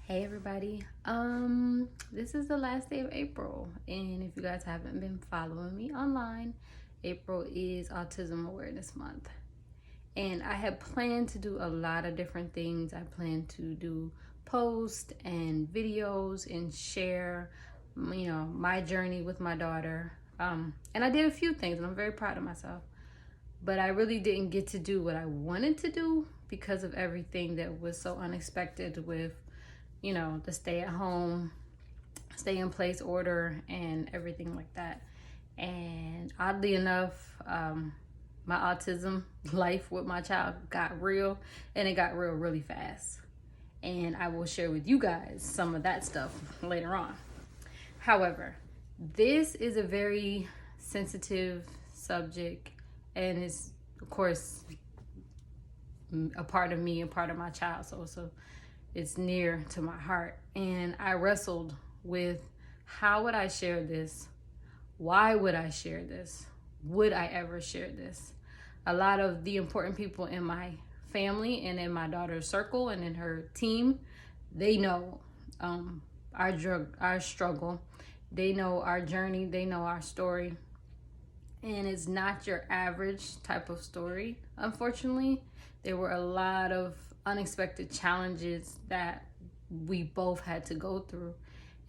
Hey everybody. This is the last day of April, and if you guys haven't been following me online, April is Autism Awareness Month. And I had planned to do a lot of different things. I planned to do posts and videos and share, my journey with my daughter. And I did a few things, and I'm very proud of myself. But I really didn't get to do what I wanted to do because of everything that was so unexpected with the stay at home, stay in place order and everything like that. And oddly enough, my autism life with my child got real, and it got real really fast. And I will share with you guys some of that stuff later on. However, this is a very sensitive subject, and it's, of course, a part of me and part of my child. So it's near to my heart. And I wrestled with, how would I share this? Why would I share this? Would I ever share this? A lot of the important people in my family and in my daughter's circle and in her team, they know our struggle. They know our journey. They know our story. And it's not your average type of story, unfortunately. There were a lot of unexpected challenges that we both had to go through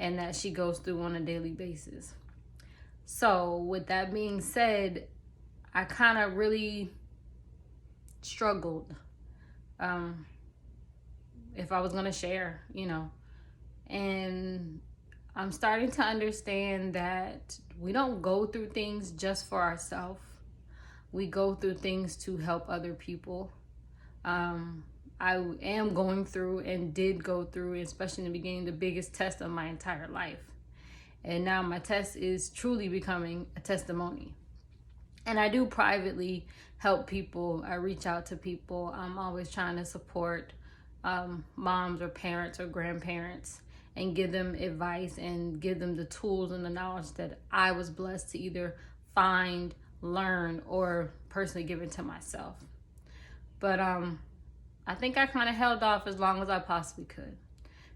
and that she goes through on a daily basis. So with that being said, I kind of really struggled if I was going to share, and I'm starting to understand that we don't go through things just for ourselves. We go through things to help other people. I am going through and did go through, especially in the beginning, the biggest test of my entire life. And now my test is truly becoming a testimony. And I do privately help people. I reach out to people. I'm always trying to support moms or parents or grandparents and give them advice and give them the tools and the knowledge that I was blessed to either find, learn, or personally give it to myself. But I think I kind of held off as long as I possibly could.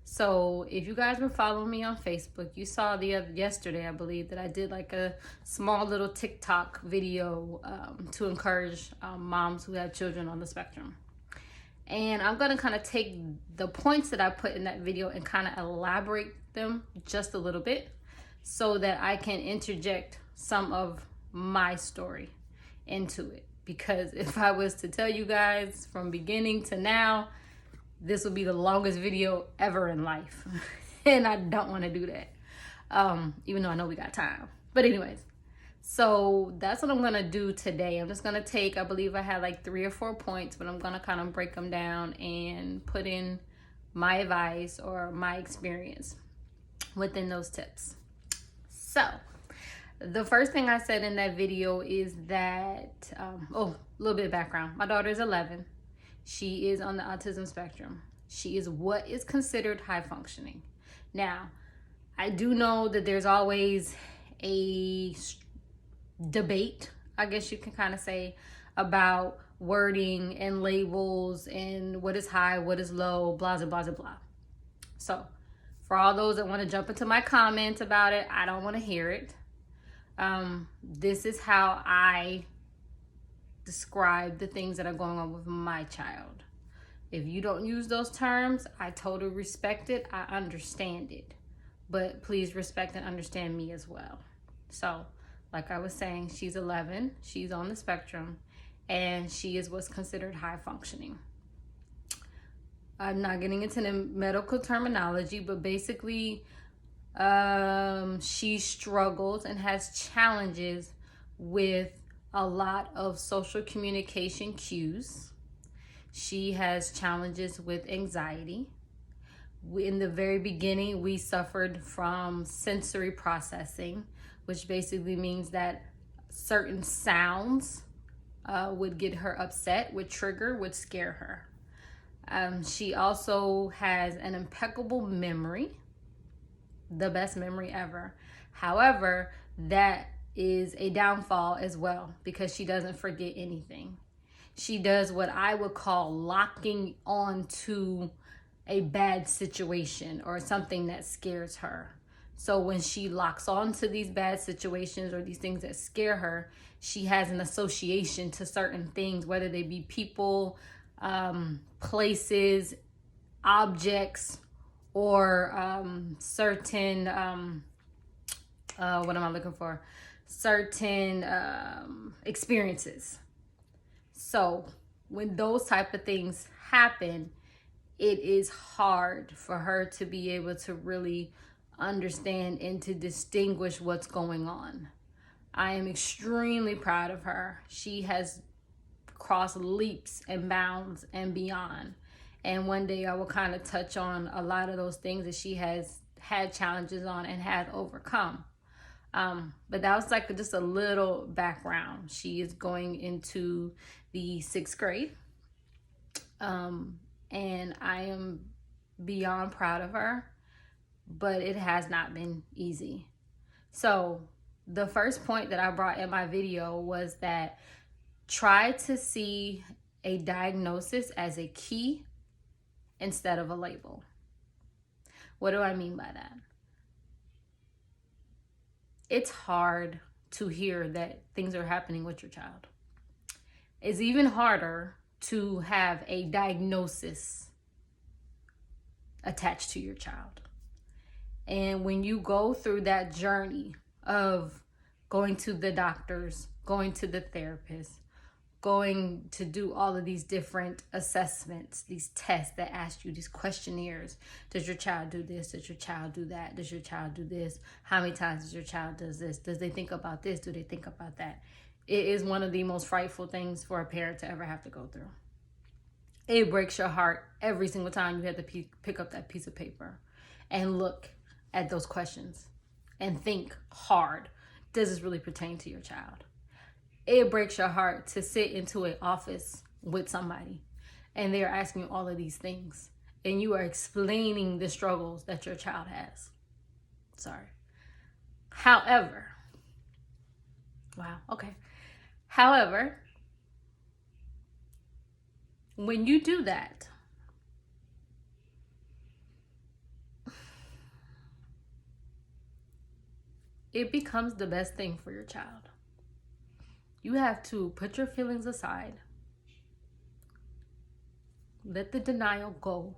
So if you guys were following me on Facebook, you saw yesterday, I believe, that I did like a small little TikTok video to encourage moms who have children on the spectrum. And I'm going to kind of take the points that I put in that video and kind of elaborate them just a little bit so that I can interject some of my story into it. Because if I was to tell you guys from beginning to now, this would be the longest video ever in life. And I don't want to do that, even though I know we got time. But anyways, so that's what I'm going to do today. I'm just going to take, I believe I had like 3 or 4 points, but I'm going to kind of break them down and put in my advice or my experience within those tips. So the first thing I said in that video is that, a little bit of background. My daughter is 11. She is on the autism spectrum. She is what is considered high functioning. Now, I do know that there's always a debate, I guess you can kind of say, about wording and labels and what is high, what is low, blah, blah, blah, blah. So for all those that want to jump into my comments about it, I don't want to hear it. This is how I describe the things that are going on with my child. If you don't use those terms, I totally respect it. I understand it. But please respect and understand me as well. So, like I was saying, she's 11. She's on the spectrum. And she is what's considered high functioning. I'm not getting into the medical terminology, but basically, she struggles and has challenges with a lot of social communication cues. She has challenges with anxiety. In the very beginning, we suffered from sensory processing, which basically means that certain sounds would get her upset, would trigger, would scare her. She also has an impeccable memory, the best memory ever. However, that is a downfall as well because she doesn't forget anything. She does what I would call locking on to a bad situation or something that scares her. So when she locks on to these bad situations or these things that scare her, she has an association to certain things, whether they be people, places, objects, or certain, what am I looking for? Certain experiences. So when those type of things happen, it is hard for her to be able to really understand and to distinguish what's going on. I am extremely proud of her. She has crossed leaps and bounds and beyond. And one day I will kind of touch on a lot of those things that she has had challenges on and has overcome. But that was like just a little background. She is going into the 6th grade. And I am beyond proud of her, but it has not been easy. So the first point that I brought in my video was that try to see a diagnosis as a key instead of a label. What do I mean by that? It's hard to hear that things are happening with your child. It's even harder to have a diagnosis attached to your child. And when you go through that journey of going to the doctors, going to the therapist, going to do all of these different assessments, these tests that ask you, these questionnaires. Does your child do this? Does your child do that? Does your child do this? How many times does your child does this? Does they think about this? Do they think about that? It is one of the most frightful things for a parent to ever have to go through. It breaks your heart every single time you have to pick up that piece of paper and look at those questions and think hard. Does this really pertain to your child? It breaks your heart to sit into an office with somebody and they're asking you all of these things and you are explaining the struggles that your child has. Sorry. However, when you do that, it becomes the best thing for your child. You have to put your feelings aside. Let the denial go.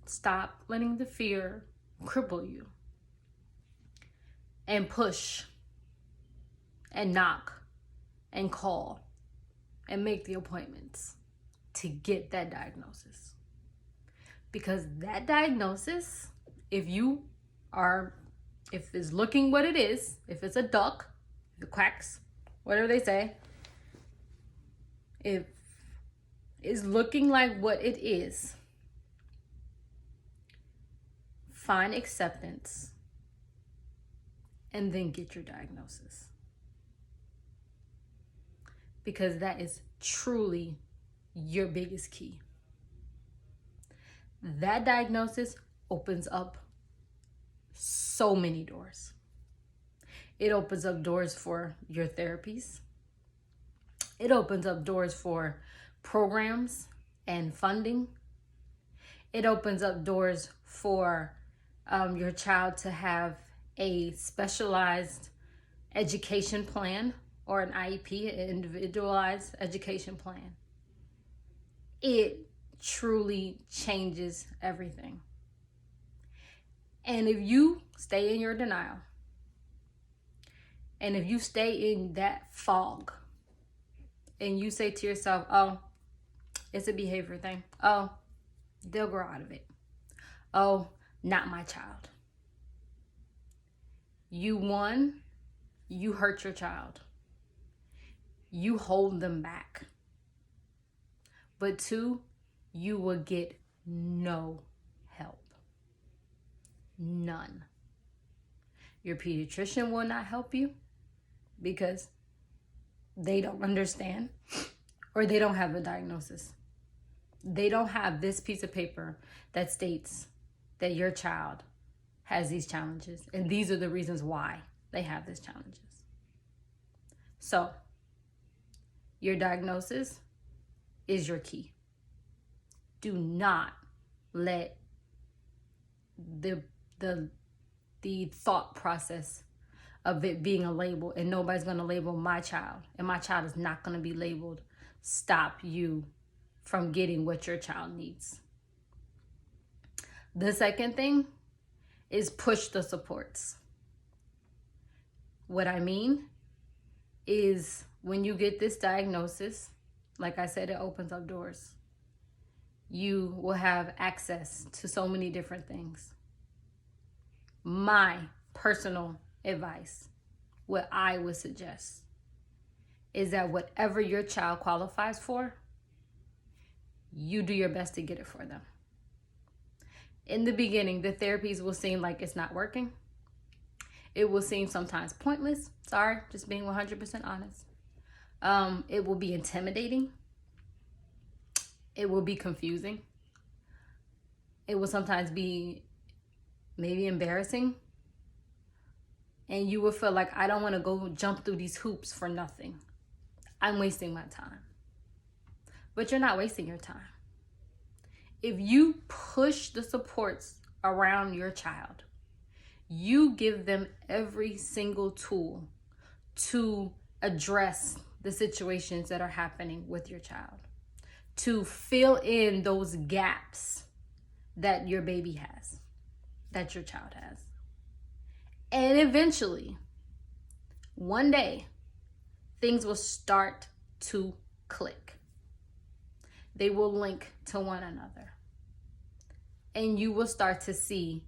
Stop letting the fear cripple you. And push and knock and call and make the appointments to get that diagnosis. Because that diagnosis, if it's looking what it is, if it's a duck, if it quacks, whatever they say, if it's looking like what it is, find acceptance and then get your diagnosis. Because that is truly your biggest key. That diagnosis opens up so many doors. It opens up doors for your therapies. It opens up doors for programs and funding. It opens up doors for your child to have a specialized education plan or an IEP, an individualized education plan. It truly changes everything. And if you stay in your denial, and if you stay in that fog, and you say to yourself, oh, it's a behavior thing. Oh, they'll grow out of it. Oh, not my child. You hurt your child. You hold them back. But 2, you will get no help. None. Your pediatrician will not help you because they don't understand or they don't have a diagnosis. They don't have this piece of paper that states that your child has these challenges and these are the reasons why they have these challenges. So, your diagnosis is your key. do not let the thought process of it being a label, and nobody's going to label my child, and my child is not going to be labeled, stop you from getting what your child needs. The second thing is push the supports. What I mean is, when you get this diagnosis, like I said, it opens up doors. You will have access to so many different things. My personal advice, what I would suggest, is that whatever your child qualifies for, you do your best to get it for them. In the beginning, the therapies will seem like it's not working. It will seem sometimes pointless. Sorry, just being 100% honest. It will be intimidating. It will be confusing. It will sometimes be maybe embarrassing. And you will feel like, I don't want to go jump through these hoops for nothing. I'm wasting my time. But you're not wasting your time. If you push the supports around your child, you give them every single tool to address the situations that are happening with your child, to fill in those gaps that your baby has, that your child has. And eventually, one day, things will start to click. They will link to one another. And you will start to see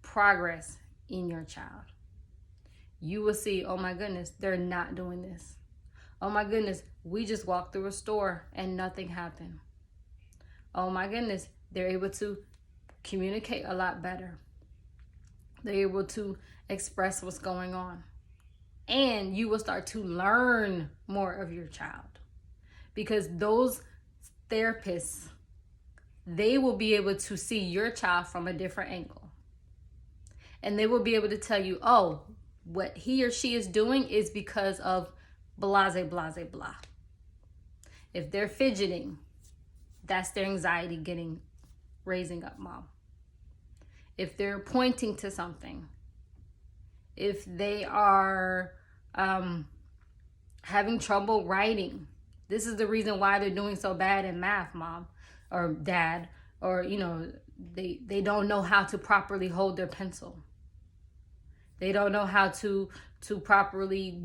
progress in your child. You will see, oh my goodness, they're not doing this. Oh my goodness, we just walked through a store and nothing happened. Oh my goodness, they're able to communicate a lot better. They're able to express what's going on. And you will start to learn more of your child. Because those therapists, they will be able to see your child from a different angle. And they will be able to tell you, oh, what he or she is doing is because of blase, blase, blah. If they're fidgeting, that's their anxiety raising up, mom. If they're pointing to something, if they are having trouble writing, this is the reason why they're doing so bad in math, mom or dad, or, they don't know how to properly hold their pencil. They don't know how to properly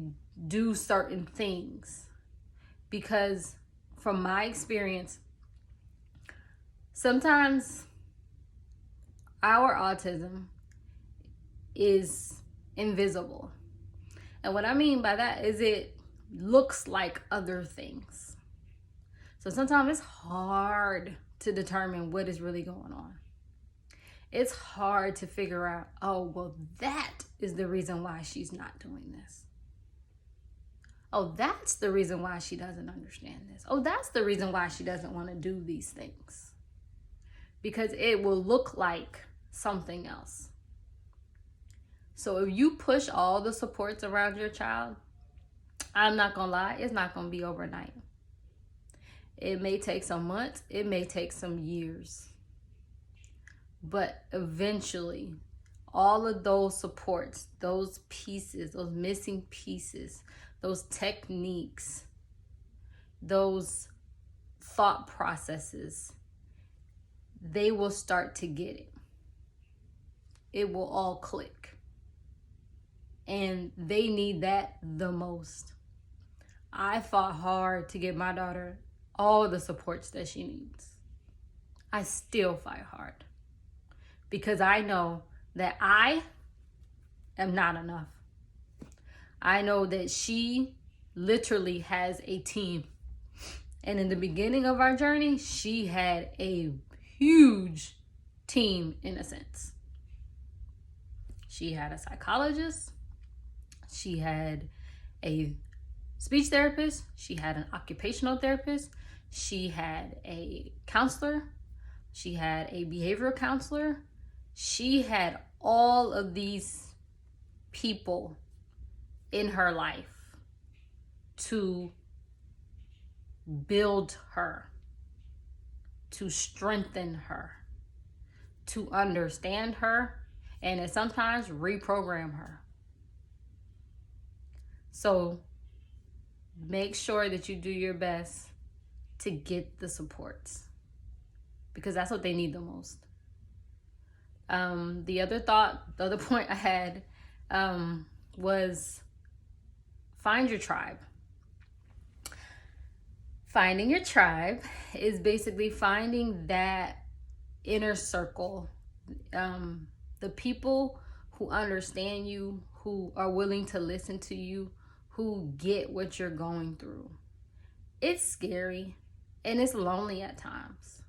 do certain things. Because from my experience, sometimes our autism is invisible. And what I mean by that is it looks like other things. So sometimes it's hard to determine what is really going on. It's hard to figure out, oh, well, that is the reason why she's not doing this. Oh, that's the reason why she doesn't understand this. Oh, that's the reason why she doesn't want to do these things. Because it will look like something else. So if you push all the supports around your child, I'm not going to lie, it's not going to be overnight. It may take some months. It may take some years. But eventually, all of those supports, those pieces, those missing pieces, those techniques, those thought processes, they will start to get it. It will all click. And they need that the most. I fought hard to get my daughter all the supports that she needs. I still fight hard. Because I know that I am not enough. I know that she literally has a team. And in the beginning of our journey, she had a huge team in a sense. She had a psychologist. She had a speech therapist. She had an occupational therapist. She had a counselor. She had a behavioral counselor. She had all of these people in her life to build her, to strengthen her, to understand her, and to sometimes reprogram her. So make sure that you do your best to get the supports, because that's what they need the most. The other point I had was find your tribe. Finding your tribe is basically finding that inner circle, the people who understand you, who are willing to listen to you, who get what you're going through. It's scary and it's lonely at times.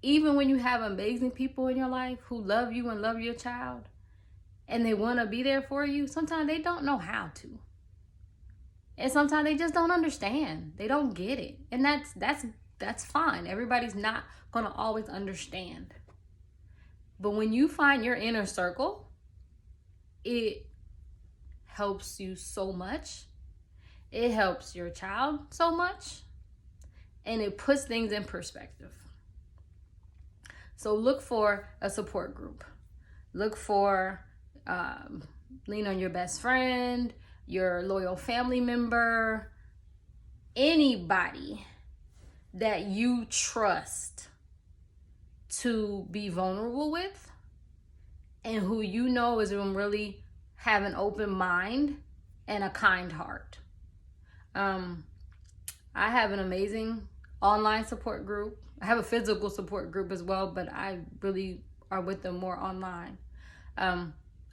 Even when you have amazing people in your life who love you and love your child and they want to be there for you, sometimes they don't know how to. And sometimes they just don't understand. They don't get it. And that's fine. Everybody's not going to always understand. But when you find your inner circle, it helps you so much. It helps your child so much. And it puts things in perspective. So look for a support group. Look for, lean on your best friend, your loyal family member, anybody that you trust to be vulnerable with and who you know is going to really have an open mind and a kind heart. I have an amazing online support group. I have a physical support group as well, but I really are with them more online. I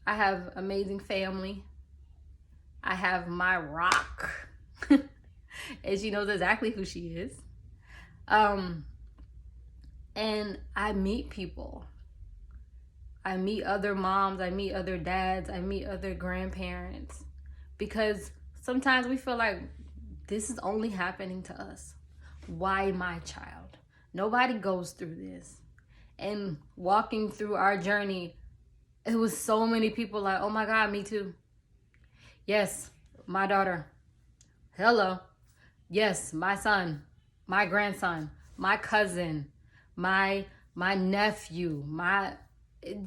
have amazing family. I have my rock, and she knows exactly who she is. And I meet people. I meet other moms, I meet other dads, I meet other grandparents, because sometimes we feel like this is only happening to us. Why my child? Nobody goes through this. And walking through our journey, it was so many people like, oh my God, me too. Yes, my daughter. Hello. Yes, my son, my grandson, my cousin, my nephew,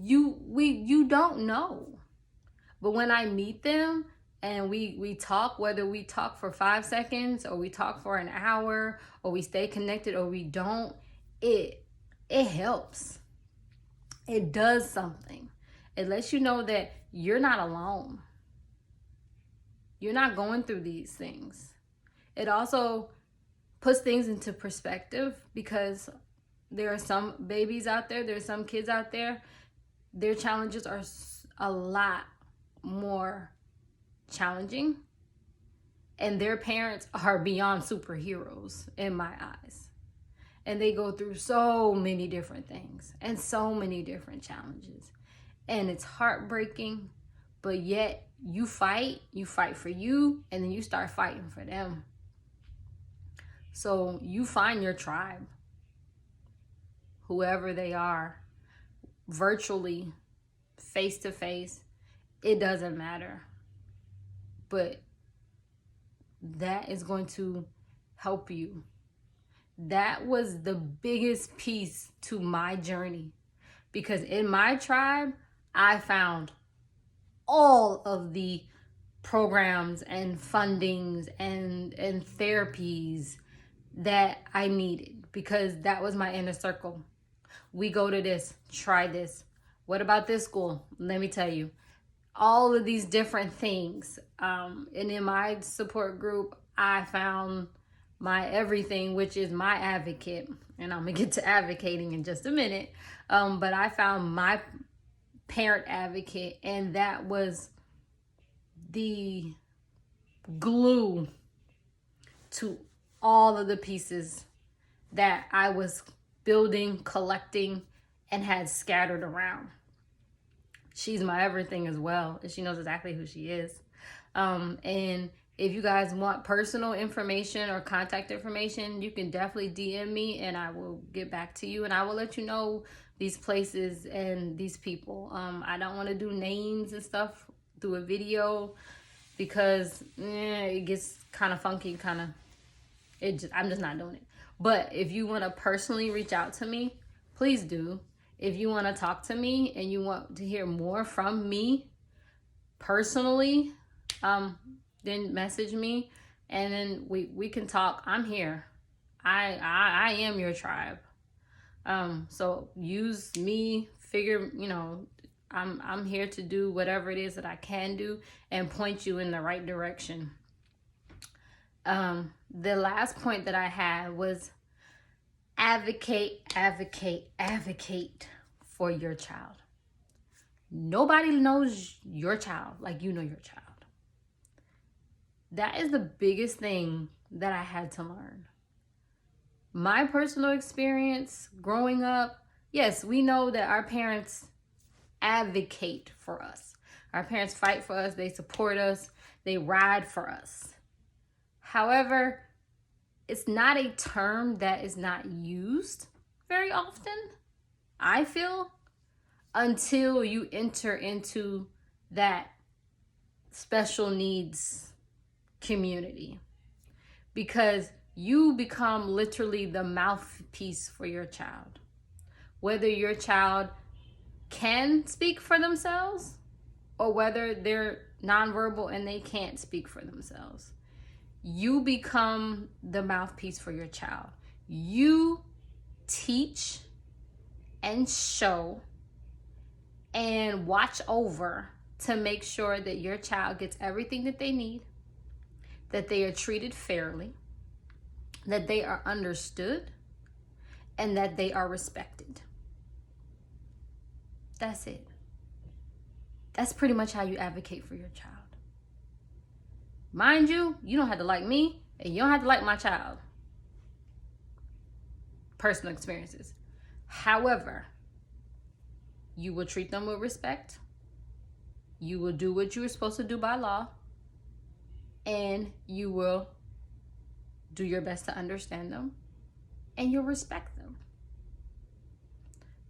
you don't know. But when I meet them and we talk, whether we talk for 5 seconds or we talk for an hour or we stay connected or we don't, it helps. It does something. It lets you know that you're not alone. You're not going through these things. It also puts things into perspective, because there are some babies out there, there are some kids out there, their challenges are a lot more challenging, and their parents are beyond superheroes in my eyes. And they go through so many different things and so many different challenges. And it's heartbreaking, but yet you fight for you, and then you start fighting for them. So you find your tribe, whoever they are, virtually, face to face, it doesn't matter. But that is going to help you. That was the biggest piece to my journey, because in my tribe, I found all of the programs and fundings and therapies that I needed, because that was my inner circle. We go to this, try this. What about this school? Let me tell you. All of these different things. And in my support group, I found my everything, which is my advocate. And I'm going to get to advocating in just a minute. But I found my parent advocate, and that was the glue to all of the pieces that I was building, collecting, and had scattered around. She's my everything as well, and she knows exactly who she is. And if you guys want personal information or contact information, you can definitely DM me, and I will get back to you, and I will let you know these places and these people. I don't want to do names and stuff through a video, because it gets kind of funky, I'm just not doing it. But if you want to personally reach out to me, please do. If you want to talk to me and you want to hear more from me personally, then message me and then we can talk. I'm here. I am your tribe. So use me, figure, I'm here to do whatever it is that I can do and point you in the right direction. The last point that I had was advocate for your child. Nobody knows your child like you know your child. That is the biggest thing that I had to learn. My personal experience growing up, yes, we know that our parents advocate for us. Our parents fight for us, they support us, they ride for us. However, it's not a term that is not used very often, I feel, until you enter into that special needs community. Because you become literally the mouthpiece for your child. Whether your child can speak for themselves or whether they're nonverbal and they can't speak for themselves, you become the mouthpiece for your child. You teach and show and watch over to make sure that your child gets everything that they need, that they are treated fairly, that they are understood, and that they are respected. That's it. That's pretty much how you advocate for your child. Mind you, you don't have to like me, and you don't have to like my child. Personal experiences. However, you will treat them with respect. You will do what you are supposed to do by law. And you will do your best to understand them. And you'll respect them.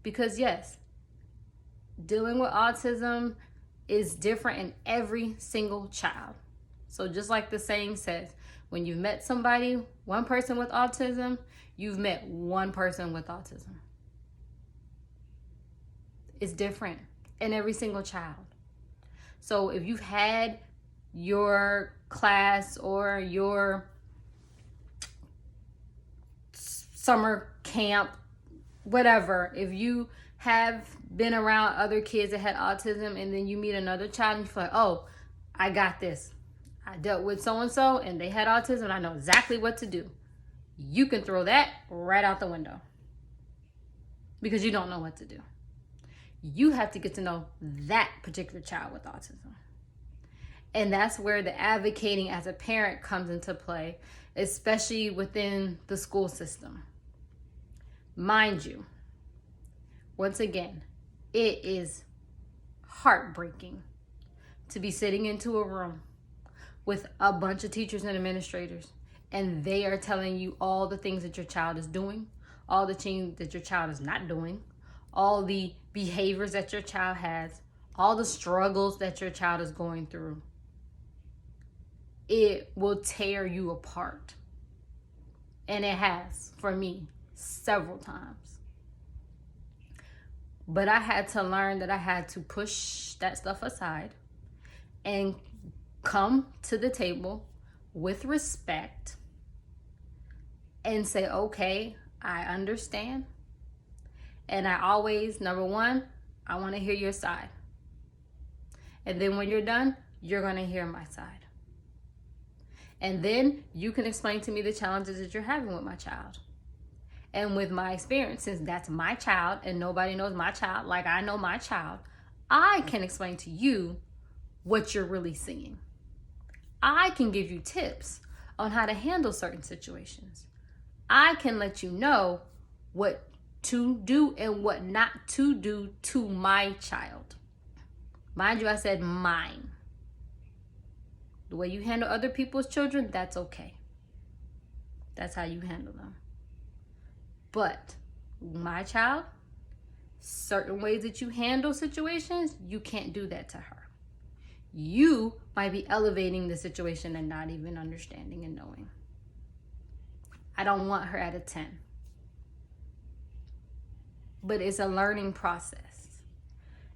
Because yes, dealing with autism is different in every single child. So just like the saying says, when you've met somebody, one person with autism, you've met one person with autism. It's different in every single child. So if you've had your class or your summer camp, whatever, if you have been around other kids that had autism and then you meet another child and you feel like, oh, I got this. I dealt with so-and-so and they had autism and I know exactly what to do. You can throw that right out the window because you don't know what to do. You have to get to know that particular child with autism. And that's where the advocating as a parent comes into play, especially within the school system. Mind you, once again, it is heartbreaking to be sitting into a room with a bunch of teachers and administrators, and they are telling you all the things that your child is doing, all the things that your child is not doing, all the behaviors that your child has, all the struggles that your child is going through. It will tear you apart. And it has for me several times. But I had to learn that I had to push that stuff aside and come to the table with respect and say, okay, I understand. And I always, number one, I want to hear your side. And then when you're done, you're going to hear my side. And then you can explain to me the challenges that you're having with my child. And with my experience, since that's my child and nobody knows my child like I know my child, I can explain to you what you're really seeing. I can give you tips on how to handle certain situations. I can let you know what to do and what not to do to my child. Mind you, I said mine. The way you handle other people's children, that's okay. That's how you handle them. But my child, certain ways that you handle situations, you can't do that to her. You might be elevating the situation and not even understanding and knowing. I don't want her at a 10. But it's a learning process.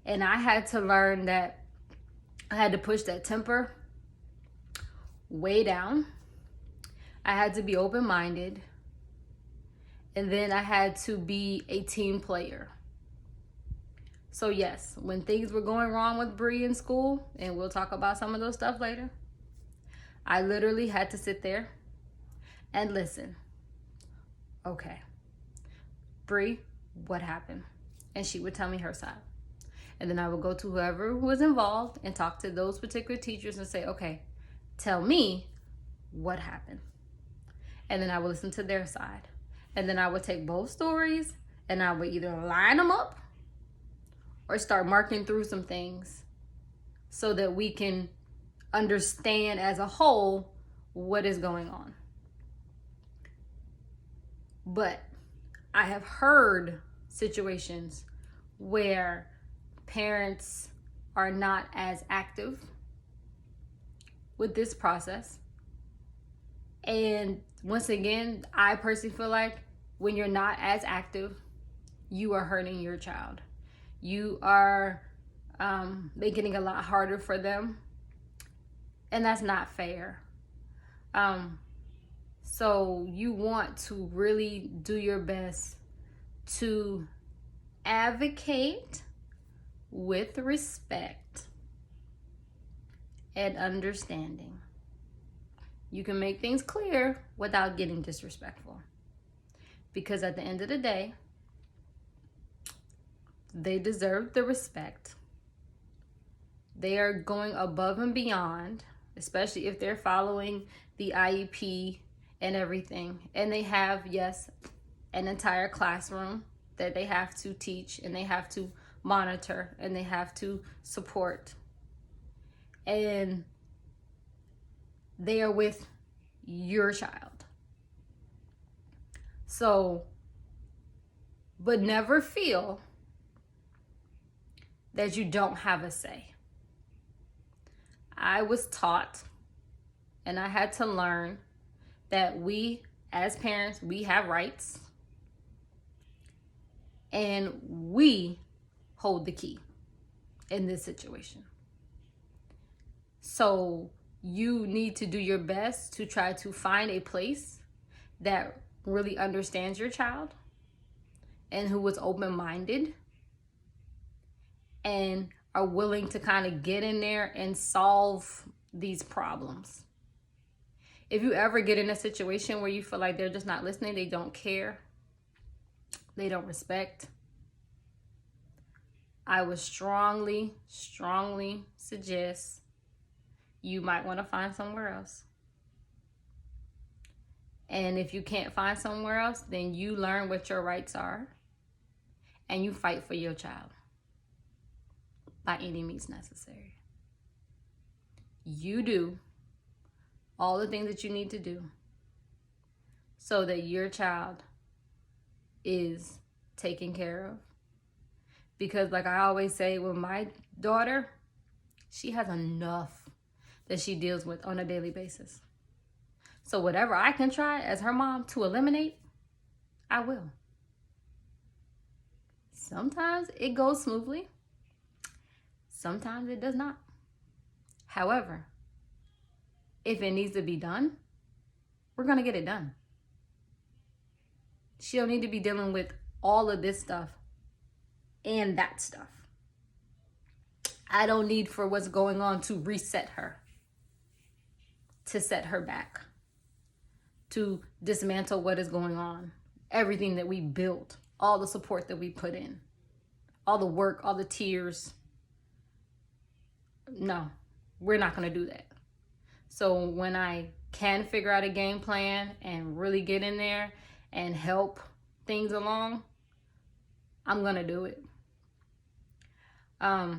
And I had to learn that I had to push that temper way down. I had to be open-minded. And then I had to be a team player. So yes, when things were going wrong with Bree in school, and we'll talk about some of those stuff later, I literally had to sit there and listen. Okay, Bree, what happened? And she would tell me her side. And then I would go to whoever was involved and talk to those particular teachers and say, okay, tell me what happened. And then I would listen to their side. And then I would take both stories and I would either line them up or start marking through some things so that we can understand as a whole what is going on. But I have heard situations where parents are not as active with this process. And once again, I personally feel like when you're not as active, you are hurting your child. You are making it a lot harder for them. And that's not fair. So you want to really do your best to advocate with respect and understanding. You can make things clear without getting disrespectful. Because at the end of the day, they deserve the respect. They are going above and beyond, especially if they're following the IEP and everything. And they have, yes, an entire classroom that they have to teach and they have to monitor and they have to support. And they are with your child. So, but never feel that you don't have a say. I was taught and I had to learn that we, as parents, we have rights and we hold the key in this situation. So you need to do your best to try to find a place that really understands your child and who is open-minded and are willing to kind of get in there and solve these problems. If you ever get in a situation where you feel like they're just not listening, they don't care, they don't respect, I would strongly suggest you might want to find somewhere else. And if you can't find somewhere else, then you learn what your rights are and you fight for your child by any means necessary. You do all the things that you need to do so that your child is taken care of. Because like I always say, with my daughter, she has enough that she deals with on a daily basis. So whatever I can try as her mom to eliminate, I will. Sometimes it goes smoothly. Sometimes it does not. However, if it needs to be done, we're going to get it done. She don't need to be dealing with all of this stuff and that stuff. I don't need for what's going on to reset her, to set her back, to dismantle what is going on, everything that we built, all the support that we put in, all the work, all the tears. No, we're not going to do that. So when I can figure out a game plan and really get in there and help things along, I'm going to do it. I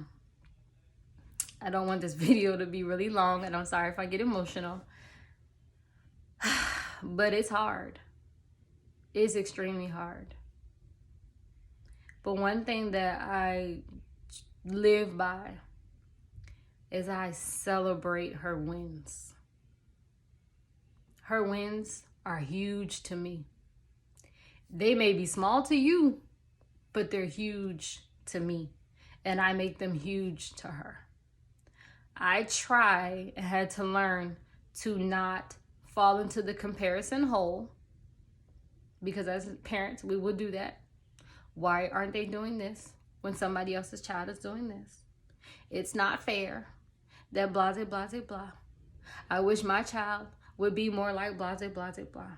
don't want this video to be really long, and I'm sorry if I get emotional. But it's hard. It's extremely hard. But one thing that I live by is I celebrate her wins. Her wins are huge to me. They may be small to you, but they're huge to me, and I make them huge to her. I had to learn to not fall into the comparison hole, because as parents, we will do that. Why aren't they doing this when somebody else's child is doing this? It's not fair. That blah, blah, blah, blah. I wish my child would be more like blah, blah, blah.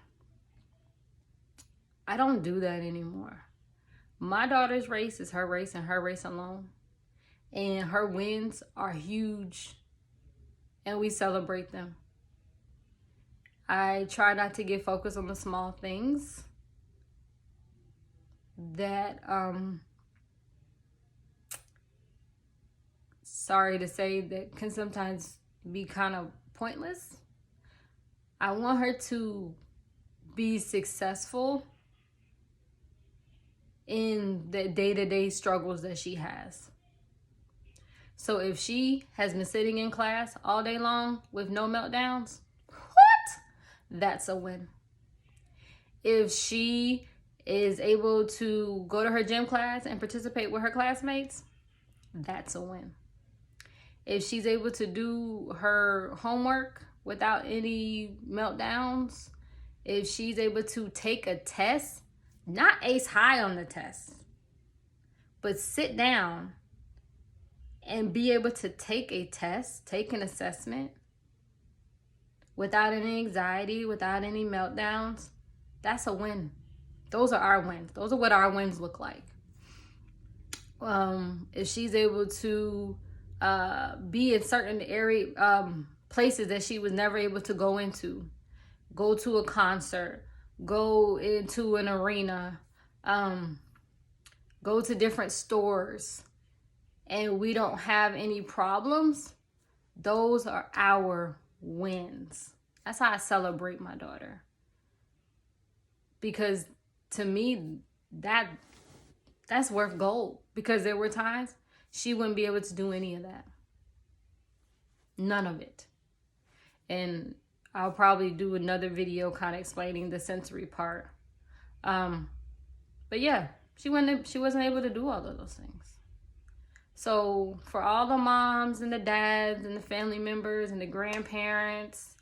I don't do that anymore. My daughter's race is her race and her race alone. And her wins are huge. And we celebrate them. I try not to get focused on the small things that, sorry to say, that can sometimes be kind of pointless. I want her to be successful in the day-to-day struggles that she has. So if she has been sitting in class all day long with no meltdowns, that's a win. If she is able to go to her gym class and participate with her classmates, that's a win. If she's able to do her homework without any meltdowns, if she's able to take a test, not ace high on the test, but sit down and be able to take a test, take an assessment, without any anxiety, without any meltdowns, that's a win. Those are our wins. Those are what our wins look like. If she's able to be in certain places that she was never able to go into, go to a concert, go into an arena, go to different stores, and we don't have any problems, those are our wins. That's how I celebrate my daughter. Because to me, that's worth gold. Because there were times she wouldn't be able to do any of that. None of it. And I'll probably do another video kind of explaining the sensory part. But yeah, she wasn't able to do all of those things. So for all the moms and the dads and the family members and the grandparents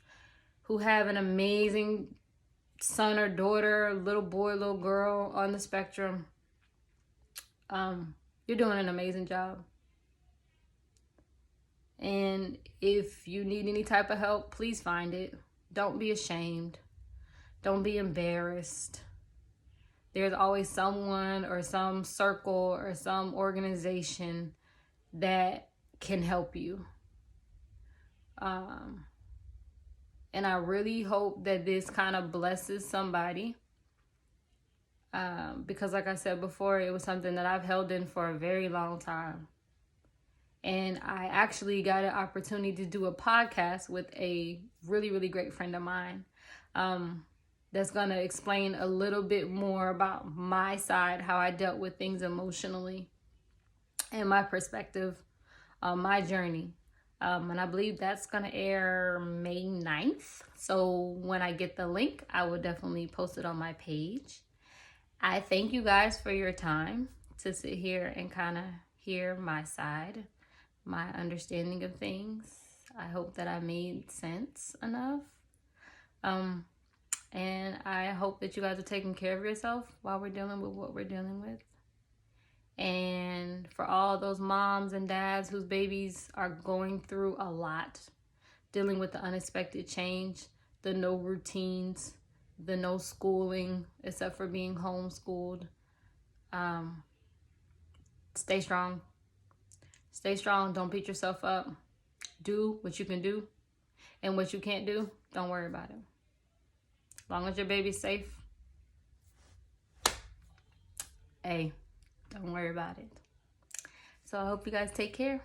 who have an amazing son or daughter, little boy, little girl on the spectrum, you're doing an amazing job. And if you need any type of help, please find it. Don't be ashamed. Don't be embarrassed. There's always someone or some circle or some organization that can help you. And I really hope that this kind of blesses somebody. Because like I said before, it was something that I've held in for a very long time. And I actually got an opportunity to do a podcast with a really, really great friend of mine. That's going to explain a little bit more about my side, how I dealt with things emotionally, and my perspective on my journey. And I believe that's going to air May 9th. So when I get the link, I will definitely post it on my page. I thank you guys for your time to sit here and kind of hear my side, my understanding of things. I hope that I made sense enough. And I hope that you guys are taking care of yourself while we're dealing with what we're dealing with. And for all those moms and dads whose babies are going through a lot, dealing with the unexpected change, the no routines, the no schooling except for being homeschooled, stay strong. Stay strong. Don't beat yourself up. Do what you can do. And what you can't do, don't worry about it. As long as your baby's safe, hey, don't worry about it. So I hope you guys take care.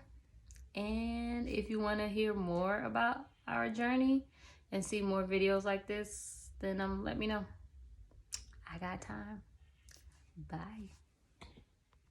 And if you want to hear more about our journey and see more videos like this, then let me know. I got time. Bye.